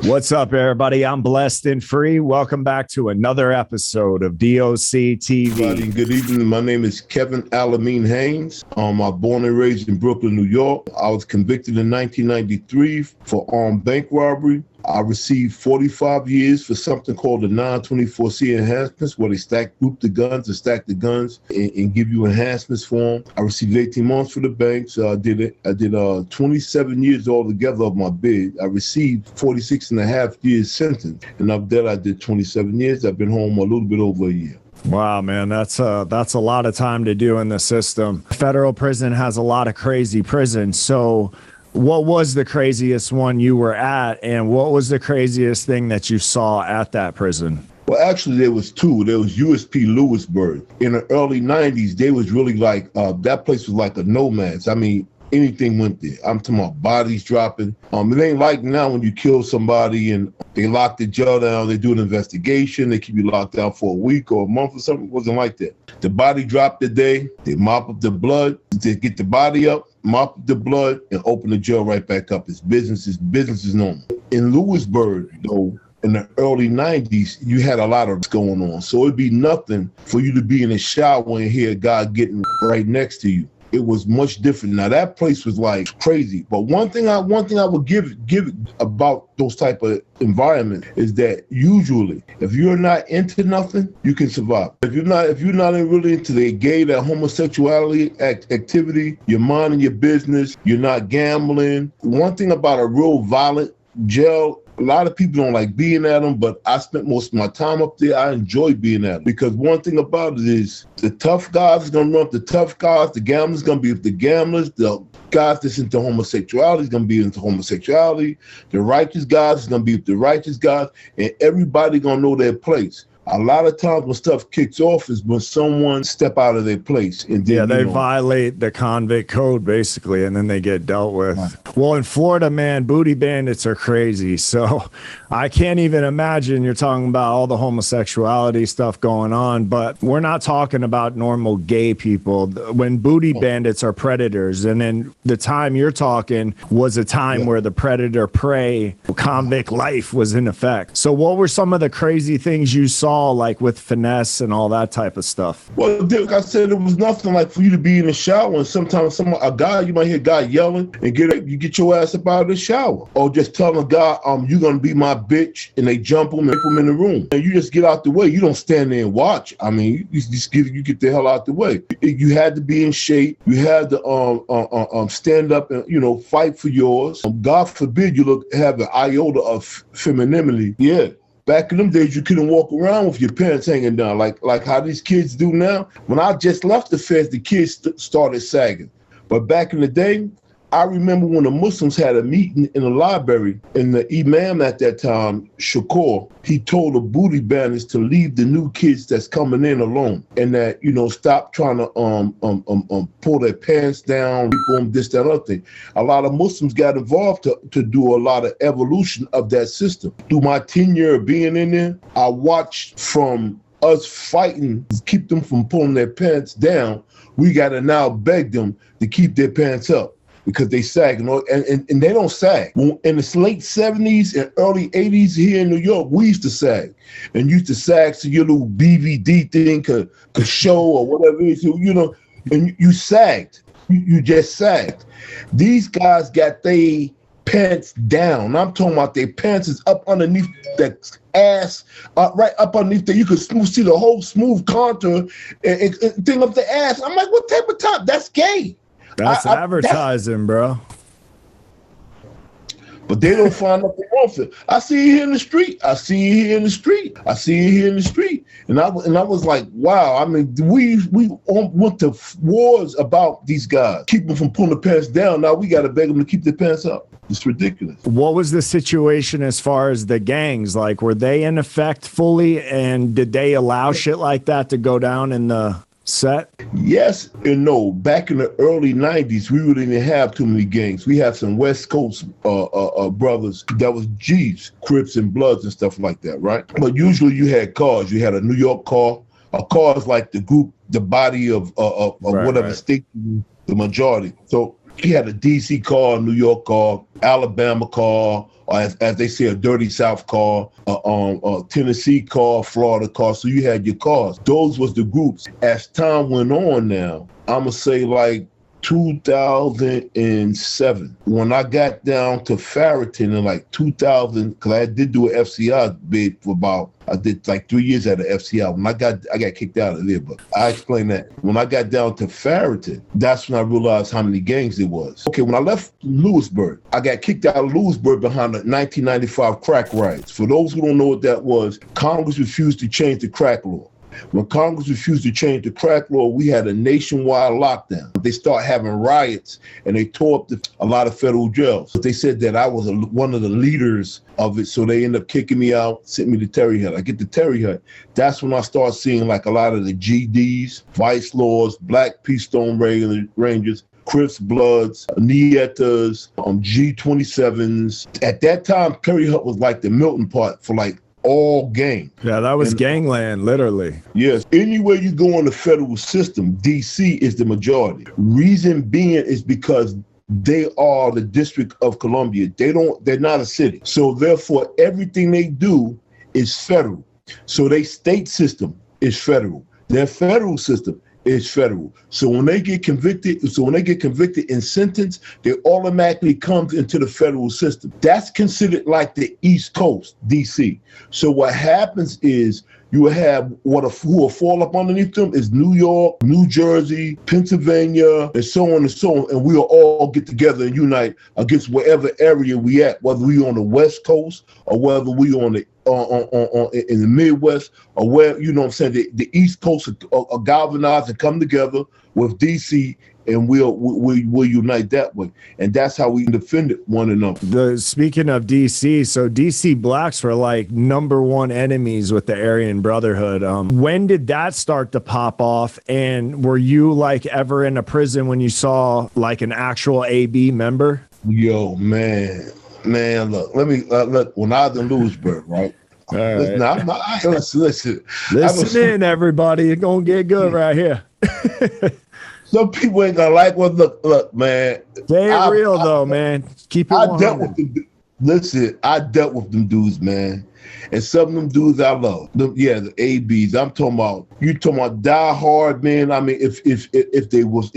What's up, everybody? I'm Blessed and Free. Welcome back to another episode of DOC TV. Good evening. My name is Kevin Alameen Haynes. I was born and raised in Brooklyn, New York. I was convicted in 1993 for armed bank robbery. I received 45 years for something called the 924C enhancements, where they group the guns and stack the guns and give you enhancements for them. I received 18 months for the bank, so I did 27 years altogether of my bid. I received 46 and a half years sentence, and of that I did 27 years. I've been home a little bit over a year. Wow, man, that's a lot of time to do in the system. Federal prison has a lot of crazy prisons, so what was the craziest one you were at, and what was the craziest thing that you saw at that prison? Well, actually, there was two. There was USP Lewisburg. In the early 90s, they was really like, that place was like a nomads. I mean, anything went there. I'm talking about bodies dropping. It ain't like now when you kill somebody and they lock the jail down, they do an investigation, they keep you locked down for a week or a month or something. It wasn't like that. The body dropped the day, they mop up the blood, they get the body up, mop up the blood, and open the jail right back up. It's business is normal. In Lewisburg, though, in the early 90s, you had a lot of going on. So it'd be nothing for you to be in the shower and hear a guy getting right next to you. It was much different. Now that place was like crazy. But one thing I would give about those type of environment is that usually, if you're not into nothing, you can survive. If you're not really into the gay, that homosexuality activity, you're minding your business, you're not gambling. One thing about a real violent jail, a lot of people don't like being at them, but I spent most of my time up there. I enjoy being at them because one thing about it is the tough guys is going to run up the tough guys. The gamblers going to be with the gamblers. The guys that's into homosexuality is going to be into homosexuality. The righteous guys is going to be with the righteous guys, and everybody going to know their place. A lot of times when stuff kicks off is when someone step out of their place. And then, they violate the convict code, basically, and then they get dealt with. Right. Well, in Florida, man, booty bandits are crazy. So I can't even imagine you're talking about all the homosexuality stuff going on, but we're not talking about normal gay people. When booty bandits are predators, and then the time you're talking was a time where the predator-prey convict life was in effect. So what were some of the crazy things you saw, like with finesse and all that type of stuff? Well, like I said, it was nothing like for you to be in the shower and sometimes you might hear a guy yelling and you get your ass up out of the shower, or just tell a guy, you're gonna be my bitch, and they jump him and put him in the room, and you just get out the way. You don't stand there and watch. I mean, you get the hell out the way. You had to be in shape. You had to stand up and fight for yours. God forbid you have an iota of femininity. Yeah. Back in them days, you couldn't walk around with your pants hanging down like how these kids do now. When I just left the feds, the kids started sagging. But back in the day, I remember when the Muslims had a meeting in the library, and the imam at that time, Shakur, he told the booty bandits to leave the new kids that's coming in alone, and that, stop trying to pull their pants down, this, that, other thing. A lot of Muslims got involved to do a lot of evolution of that system. Through my tenure of being in there, I watched from us fighting to keep them from pulling their pants down. We got to now beg them to keep their pants up, because they sag, and they don't sag. In the late 70s and early 80s here in New York, we used to sag. And used to sag so your little BVD thing could show or whatever it is, and you sagged. You just sagged. These guys got their pants down. I'm talking about their pants is up underneath the ass, right up underneath there. You could see the whole smooth contour and thing of the ass. I'm like, what type of top? That's gay. That's advertising, bro. But they don't find nothing wrong with it. I see it here in the street. And I was like, wow. I mean, we went to wars about these guys, keep them from pulling the pants down. Now we got to beg them to keep their pants up. It's ridiculous. What was the situation as far as the gangs? Like, were they in effect fully, and did they allow shit like that to go down in the set? Yes and no. Back in the early 90s, we really didn't have too many gangs. We had some West Coast brothers that was G's, Crips and Bloods and stuff like that, right? But usually you had cars. You had a New York car. A car is like the group, the body of whatever state, the majority. So He had a DC car, a New York car, Alabama car, or as they say, a dirty South car, a Tennessee car, Florida car. So you had your cars. Those was the groups. As time went on now, I'm going to say like 2007, when I got down to Farrington in like 2000, because I did do an FCI bid for I did like 3 years at the FCI. When I got kicked out of there, but I explained that. When I got down to Farrington, that's when I realized how many gangs there was. Okay, when I left Lewisburg, I got kicked out of Lewisburg behind the 1995 crack riots. For those who don't know what that was, Congress refused to change the crack law. When Congress refused to change the crack law, we had a nationwide lockdown. They started having riots, and they tore up a lot of federal jails. But they said that I was one of the leaders of it, so they ended up kicking me out, sent me to Terry Hut. I get to Terry Hut. That's when I start seeing like a lot of the GDs, Vice Lords, Black Peastone Rangers, Crips, Bloods, Nietas, G27s. At that time, Terry Hut was like the Milton part for like all gang. Yeah, that was gangland, literally. Yes. Anywhere you go in the federal system, DC is the majority. Reason being is because they are the District of Columbia. They're not a city. So therefore, everything they do is federal. So their state system is federal. Their federal system is federal. So when they get convicted and sentenced, they automatically come into the federal system. That's considered like the East Coast, DC. So what happens is you have who will fall up underneath them is New York, New Jersey, Pennsylvania, and so on and so on. And we'll all get together and unite against wherever area we at, whether we on the West Coast or whether we on the in the Midwest, or where, you know what I'm saying, the East Coast are galvanized and come together with DC, and we'll unite that way. And that's how we defend one another. Speaking of DC, so DC blacks were like #1 enemies with the Aryan Brotherhood. When did that start to pop off? And were you like ever in a prison when you saw like an actual AB member? Yo, man, look, let me look. When I was in Lewisburg, right? All right. Listen in, everybody. It's gonna get good right here. Some people ain't gonna like what look, man. Stay real though, man. Keep it 100. I dealt with them dudes, man. And some of them dudes I love. The ABs. You talking about die hard, man. I mean, if they with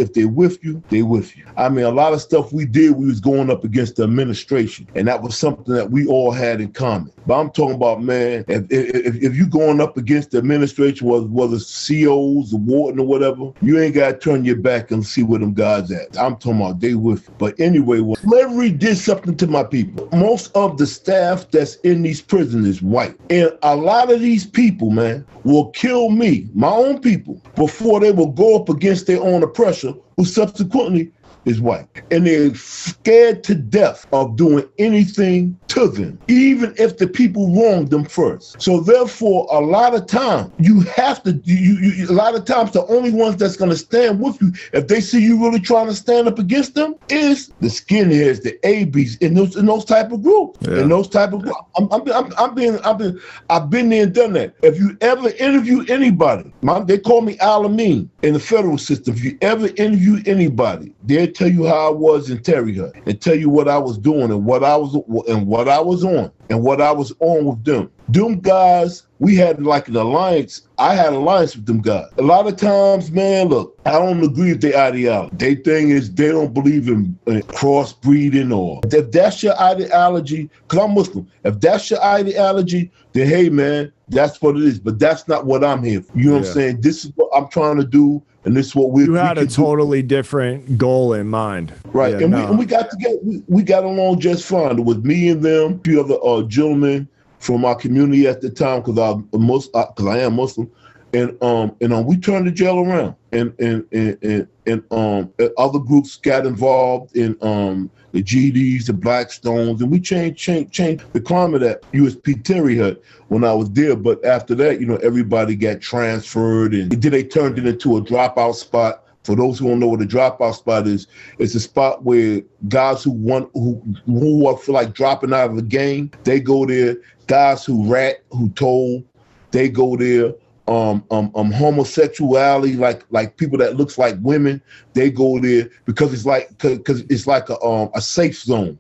you, they with you. I mean, a lot of stuff we did, we was going up against the administration, and that was something that we all had in common. But I'm talking about, man, if you going up against the administration, whether COs, the warden or whatever, you ain't got to turn your back and see where them guys at. I'm talking about they with you. But anyway, slavery did something to my people. Most of the staff that's in these prisons is white. And a lot of these people, man, will kill me, my own people, before they will go up against their own oppressor, who subsequently is white. And they're scared to death of doing anything to them, even if the people wronged them first. So therefore, a lot of times, a lot of times the only ones that's going to stand with you, if they see you really trying to stand up against them, is the skinheads, the ABs, in those type of groups. Yeah. In those type of groups. I've been there and done that. If you ever interview anybody, they call me Al-Amin in the federal system. If you ever interview anybody, they'll tell you how I was in Terry Hut and tell you what I was doing and what I was on and what I was on with them. Them guys, we had like an alliance. I had an alliance with them guys. A lot of times, man, look, I don't agree with their ideology. Their thing is they don't believe in crossbreeding, or if that's your ideology, because I'm Muslim, if that's your ideology, then hey, man, that's what it is. But that's not what I'm here for. You know what I'm saying? This is what I'm trying to do. And this is what we had a totally different goal in mind. Right. Yeah, and we got together. We got along just fine. It was me and them, a few other gentlemen from our community at the time, because I am Muslim. And we turned the jail around. And other groups got involved in the GDs, the Blackstones, and we changed the climate at USP Terry Hut when I was there. But after that, everybody got transferred, and then they turned it into a dropout spot. For those who don't know what a dropout spot is, it's a spot where guys who feel like dropping out of the game, they go there. Guys who told, they go there. homosexuality, like people that looks like women, they go there because it's like a safe zone.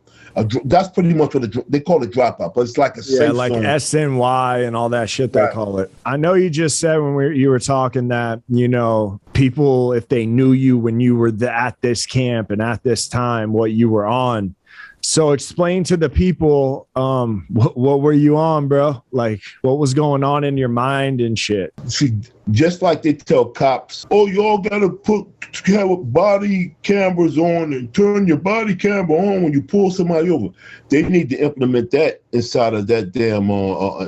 That's pretty much what they call it, dropout, but it's like a safe like zone. SNY and all that shit they call it. I know you just said when you were talking that, you know, people, if they knew you when you were at this camp and at this time, what you were on. So explain to the people, what were you on, bro? Like, what was going on in your mind and shit? See, just like they tell cops, oh, y'all gotta have body cameras on and turn your body camera on when you pull somebody over. They need to implement that inside of that damn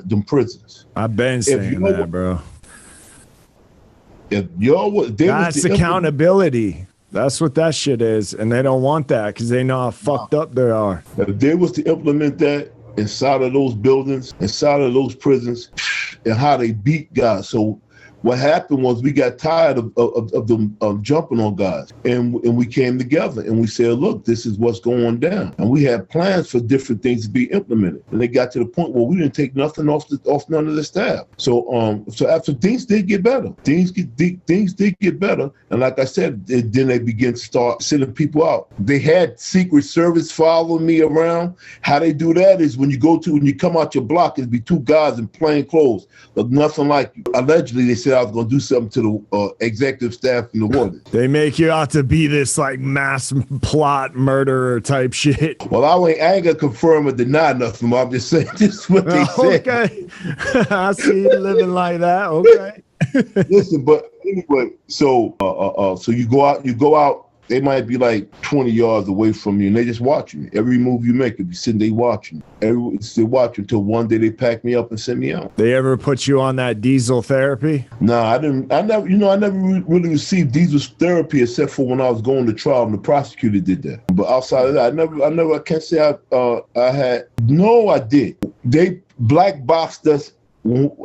them prisons. I've been saying that, bro. If y'all, that's accountability. That's what that shit is, and they don't want that because they know how fucked up they are. If they was to implement that inside of those buildings, inside of those prisons, and how they beat guys. So what happened was we got tired of them jumping on guys, and we came together and we said, look, this is what's going down, and we had plans for different things to be implemented. And they got to the point where we didn't take nothing off none of the staff. So after things did get better, things did get better, and like I said, then they began to start sending people out. They had Secret Service following me around. How they do that is when you come out your block, it'd be two guys in plain clothes, look nothing like you. Allegedly, they said I was going to do something to the executive staff in the water. They make you out to be this like mass plot murderer type shit. Well, I ain't gonna confirm or deny nothing. I'm just saying this is what they said. Okay, I see you living like that. Okay. Listen, but anyway, so you go out. They might be like 20 yards away from you, and they just watching you. Every move you make, if you sit, they watching. They watch until one day they pack me up and send me out. They ever put you on that diesel therapy? No, I didn't. I never really received diesel therapy except for when I was going to trial and the prosecutor did that. But outside of that, I can't say I had. No, I did. They black boxed us.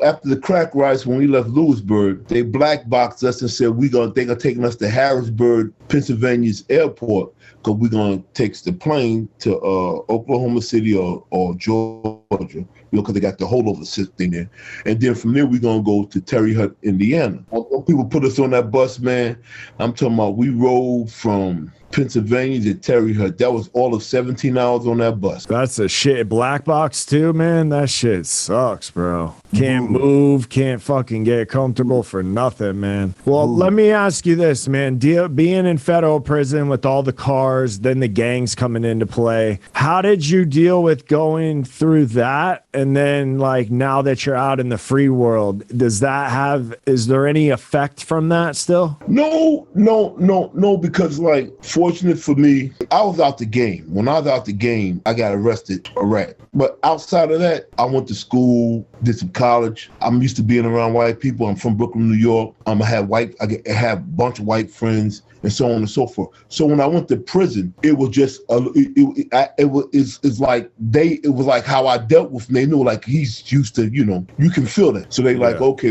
After the crack riots, when we left Lewisburg, they black boxed us and said they're taking us to Harrisburg, Pennsylvania's airport, because we're gonna take the plane to Oklahoma City or Georgia, because they got the holdover thing there, and then from there we're gonna go to Terre Haute, Indiana. When people put us on that bus, man, I'm talking about we rode from Pennsylvania to Terre Haute. That was all of 17 hours on that bus. That's a shit black box too, man. That shit sucks, bro. Can't move, can't fucking get comfortable for nothing, man. Well, let me ask you this, man. Being in federal prison with all the cars, then the gangs coming into play, how did you deal with going through that? And then, like, now that you're out in the free world, is there any effect from that still? No, because, like, fortunate for me, I was out the game. When I was out the game, I got arrested, a rat. But outside of that, I went to school, did some college. I'm used to being around white people. I'm from Brooklyn, New York. I have a bunch of white friends, and so on and so forth. So when I went to prison, it was just it was like how I dealt with him. They knew, like, he's used to, you can feel that. So they like, okay,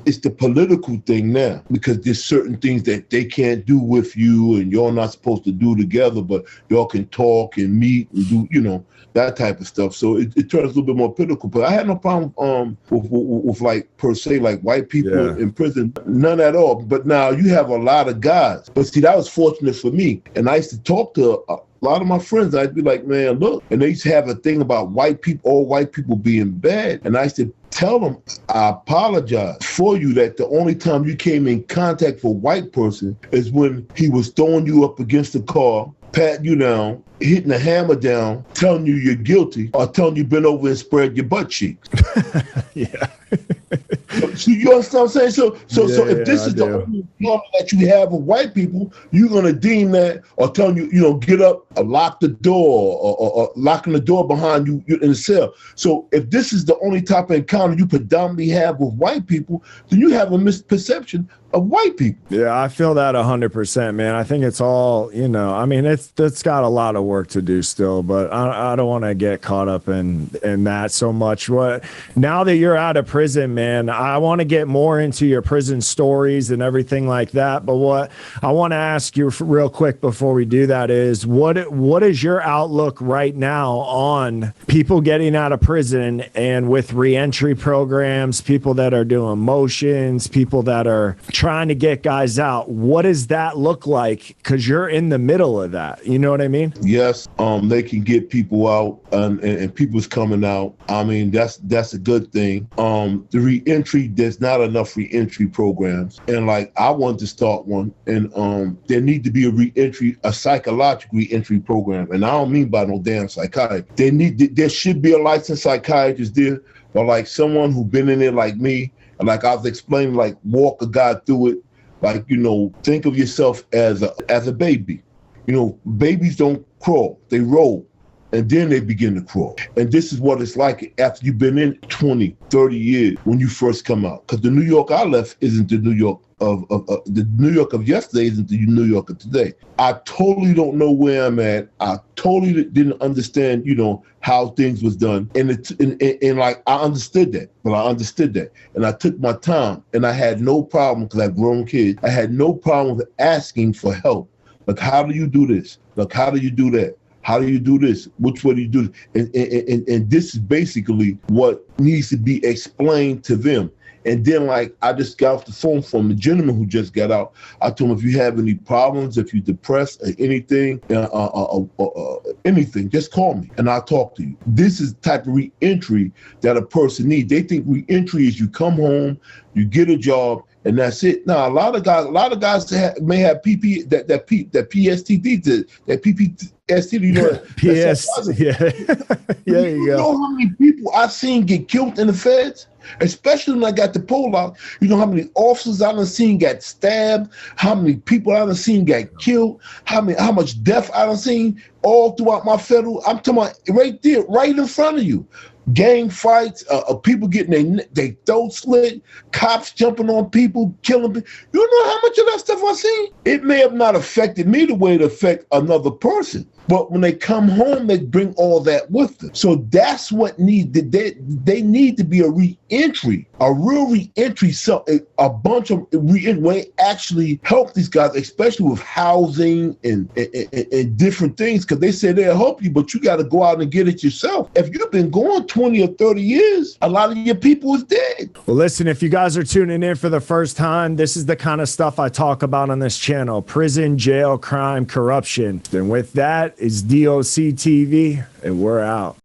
it's the political thing now, because there's certain things that they can't do with you and you're not supposed to do together, but y'all can talk and meet and do, that type of stuff. So it turns a little bit more political. But I had no problem with like, per se, like white people in prison, none at all. But now you have a lot of guys. But see, that was fortunate for me. And I used to talk to a lot of my friends. I'd be like, man, look. And they used to have a thing about all white people being bad. And I used to tell them, I apologize for you that the only time you came in contact with a white person is when he was throwing you up against the car, patting you down, hitting the hammer down, telling you you're guilty, or telling you bend over and spread your butt cheeks. Yeah. So you understand what I'm saying? So if this is the only problem that you have with white people, you're gonna deem that, or telling you, get up, or lock the door, or locking the door behind you in the cell. So if this is the only type of encounter you predominantly have with white people, then you have a misperception of white people. Yeah, I feel that 100%, man. I think it's all, you know, I mean, it's got a lot of work to do still, but I don't want to get caught up in that so much. What now that you're out of prison, man, I want to get more into your prison stories and everything like that. But what I want to ask you real quick before we do that is what is your outlook right now on people getting out of prison and with reentry programs, people that are doing motions, people that are trying to get guys out? What does that look like? Because you're in the middle of that. You know what I mean? Yes, they can get people out, and people's coming out. I mean, that's a good thing. The reentry, there's not enough reentry programs, and like I want to start one, and there need to be a psychological reentry program, and I don't mean by no damn psychiatrist. There should be a licensed psychiatrist there, or like someone who's been in there like me, and like I was explaining, like walk a guy through it. Like, you know, think of yourself as a baby. You know, babies don't crawl, they roll, and then they begin to crawl. And this is what it's like after you've been in 20, 30 years when you first come out. Because the New York I left isn't the New York of the New York of yesterday isn't the New York of today. I totally don't know where I'm at. I totally didn't understand, you know, how things was done. And like, I understood that, And I took my time, and I had no problem, because I have grown kids. I had no problem with asking for help. Like, how do you do this? Like, how do you do that? How do you do this? Which way do you do this? And this is basically what needs to be explained to them. And then, like, I just got off the phone from the gentleman who just got out. I told him, if you have any problems, if you're depressed or anything, anything, just call me and I'll talk to you. This is the type of reentry that a person needs. They think reentry is you come home, you get a job, and that's it. Now, a lot of guys may have PTSD, that PTSD, you know. PS, yeah. Yeah, you know how many people I've seen get killed in the feds? Especially when I got the poll out, you know how many officers I done seen got stabbed, how many people I done seen got killed, how much death I done seen all throughout my federal. I'm talking about right there, right in front of you. Gang fights, people getting their throats slit, cops jumping on people, killing people. You know how much of that stuff I've seen? It may have not affected me the way it affect another person, but when they come home, they bring all that with them. So that's what they need to be a reentry, a real reentry, a bunch of reentry actually help these guys, especially with housing and different things, because they say they'll help you, but you got to go out and get it yourself. If you've been going 20 or 30 years, a lot of your people is dead. Well, listen, if you guys are tuning in for the first time, this is the kind of stuff I talk about on this channel: prison, jail, crime, corruption. And with that is DOC TV, and we're out.